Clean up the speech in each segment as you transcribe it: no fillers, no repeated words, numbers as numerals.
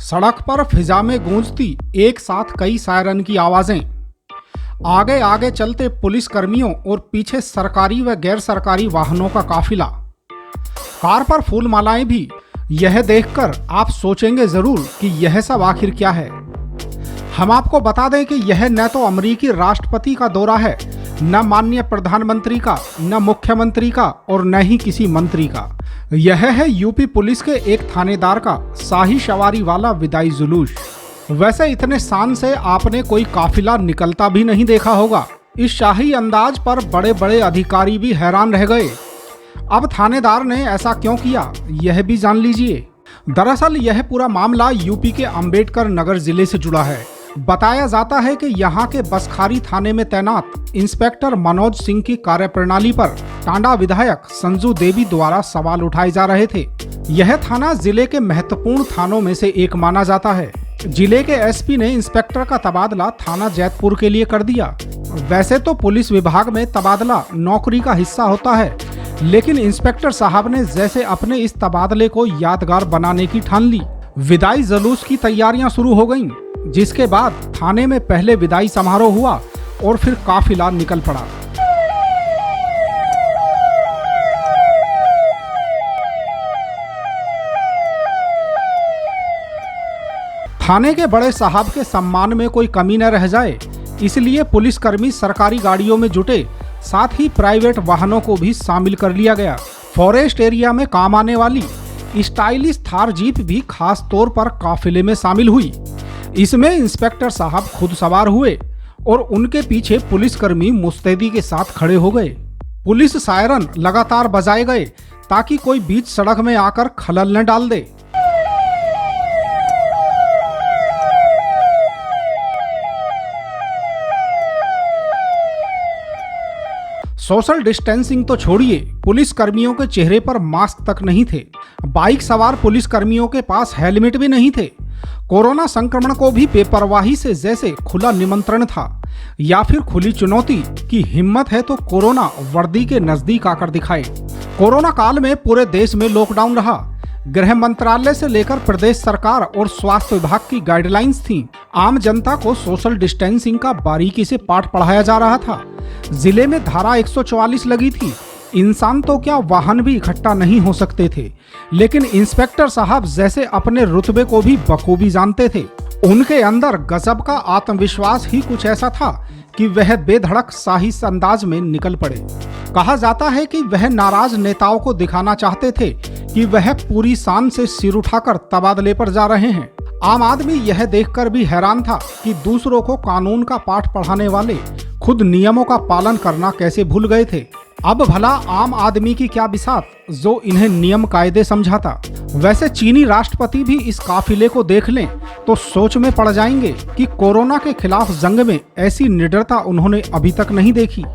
सड़क पर फिजा में गूंजती एक साथ कई सायरन की आवाजें। आगे आगे चलते पुलिस कर्मियों और पीछे सरकारी व गैर सरकारी वाहनों का काफिला। कार पर फूल मालाएं भी। यह देखकर आप सोचेंगे जरूर कि यह सब आखिर क्या है। हम आपको बता दें कि यह न तो अमेरिकी राष्ट्रपति का दौरा है, न माननीय प्रधानमंत्री का, न मुख्यमंत्री का और न ही किसी मंत्री का। यह है यूपी पुलिस के एक थानेदार का शाही सवारी वाला विदाई जुलूस। वैसे इतने शान से आपने कोई काफिला निकलता भी नहीं देखा होगा। इस शाही अंदाज पर बड़े बड़े अधिकारी भी हैरान रह गए। अब थानेदार ने ऐसा क्यों किया, यह भी जान लीजिए। दरअसल यह पूरा मामला यूपी के अंबेडकर नगर जिले से जुड़ा है। बताया जाता है कि यहाँ के बसखारी थाने में तैनात इंस्पेक्टर मनोज सिंह की कार्यप्रणाली पर टांडा विधायक संजू देवी द्वारा सवाल उठाए जा रहे थे। यह थाना जिले के महत्वपूर्ण थानों में से एक माना जाता है। जिले के एसपी ने इंस्पेक्टर का तबादला थाना जैतपुर के लिए कर दिया। वैसे तो पुलिस विभाग में तबादला नौकरी का हिस्सा होता है, लेकिन इंस्पेक्टर साहब ने जैसे अपने इस तबादले को यादगार बनाने की ठान ली। विदाई जुलूस की तैयारियां शुरू हो गईं, जिसके बाद थाने में पहले विदाई समारोह हुआ और फिर काफिला निकल पड़ा। थाने के बड़े साहब के सम्मान में कोई कमी न रह जाए, इसलिए पुलिसकर्मी सरकारी गाड़ियों में जुटे, साथ ही प्राइवेट वाहनों को भी शामिल कर लिया गया। फॉरेस्ट एरिया में काम आने वाली स्टाइलिश थार जीप भी खास तौर पर काफिले में शामिल हुई। इसमें इंस्पेक्टर साहब खुद सवार हुए और उनके पीछे पुलिसकर्मी मुस्तैदी के साथ खड़े हो गए। पुलिस सायरन लगातार बजाए गए ताकि कोई बीच सड़क में आकर खलल न डाल दे। सोशल डिस्टेंसिंग तो छोड़िए, पुलिस कर्मियों के चेहरे पर मास्क तक नहीं थे। बाइक सवार पुलिस कर्मियों के पास हेलमेट भी नहीं थे। कोरोना संक्रमण को भी बेपरवाही से जैसे खुला निमंत्रण था या फिर खुली चुनौती कि हिम्मत है तो कोरोना वर्दी के नजदीक आकर दिखाए। कोरोना काल में पूरे देश में लॉकडाउन रहा। गृह मंत्रालय से लेकर प्रदेश सरकार और स्वास्थ्य विभाग की गाइडलाइंस थी। आम जनता को सोशल डिस्टेंसिंग का बारीकी से पाठ पढ़ाया जा रहा था। जिले में धारा 144 लगी थी। इंसान तो क्या, वाहन भी इकट्ठा नहीं हो सकते थे, लेकिन इंस्पेक्टर साहब जैसे अपने रुतबे को भी बखूबी जानते थे। उनके अंदर गजब का आत्मविश्वास ही कुछ ऐसा था कि वह बेधड़क शाही अंदाज में निकल पड़े। कहा जाता है कि वह नाराज नेताओं को दिखाना चाहते थे कि वह पूरी शान से सिर उठाकर तबादले पर जा रहे हैं। आम आदमी यह देखकर भी हैरान था कि दूसरों को कानून का पाठ पढ़ाने वाले खुद नियमों का पालन करना कैसे भूल गए थे। अब भला आम आदमी की क्या बिसात जो इन्हें नियम कायदे समझाता। वैसे चीनी राष्ट्रपति भी इस काफिले को देख लें तो सोच में पड़ जाएंगे कि कोरोना के खिलाफ जंग में ऐसी निडरता उन्होंने अभी तक नहीं देखी।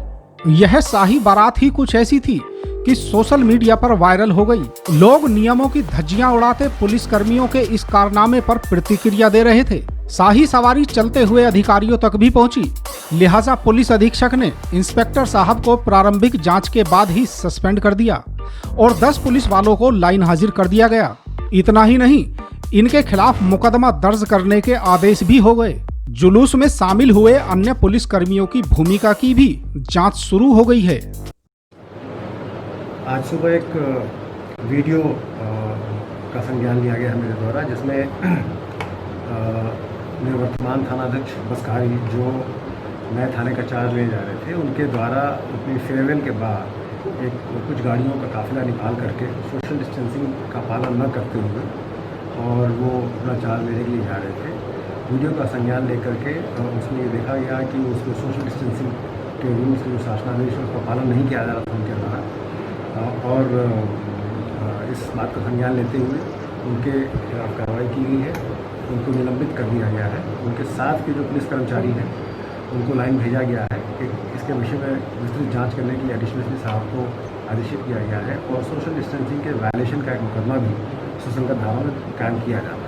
यह शाही बारात ही कुछ ऐसी थी कि सोशल मीडिया पर वायरल हो गई। लोग नियमों की धज्जियां उड़ाते पुलिस कर्मियों के इस कारनामे पर प्रतिक्रिया दे रहे थे। शाही सवारी चलते हुए अधिकारियों तक भी पहुंची। लिहाजा पुलिस अधीक्षक ने इंस्पेक्टर साहब को प्रारंभिक जांच के बाद ही सस्पेंड कर दिया और 10 पुलिस वालों को लाइन हाजिर कर दिया गया। इतना ही नहीं, इनके खिलाफ मुकदमा दर्ज करने के आदेश भी हो गए। जुलूस में शामिल हुए अन्य पुलिस कर्मियों की भूमिका की भी जांच शुरू हो गई है। आज सुबह एक वीडियो का संज्ञान लिया गया है मेरे द्वारा, जिसमें निवर्तमान थानाध्यक्ष बसखारी जो नए थाने का चार्ज ले जा रहे थे, उनके द्वारा अपनी फेयरवेल के बाद कुछ गाड़ियों का काफिला निकाल करके सोशल डिस्टेंसिंग का पालन न करते हुए और वो अपना चार्ज लेने के लिए जा रहे थे। वीडियो का संज्ञान लेकर के उसमें ये देखा गया कि उसमें सोशल डिस्टेंसिंग के रूल्स के जो शासनादेश है उसका पालन नहीं किया जा रहा था उनके द्वारा, और इस बात का संज्ञान लेते हुए उनके खिलाफ कार्रवाई की गई है। उनको निलंबित कर दिया गया है। उनके साथ के जो पुलिस कर्मचारी हैं उनको लाइन भेजा गया है कि इसके विषय में विस्तृत जांच करने के लिए एडिशनल एसपी साहब को आदेशित किया गया है और सोशल डिस्टेंसिंग के वायलेशन का एक मुकदमा भी सुसंगत धाराओं में कायम किया जाता है।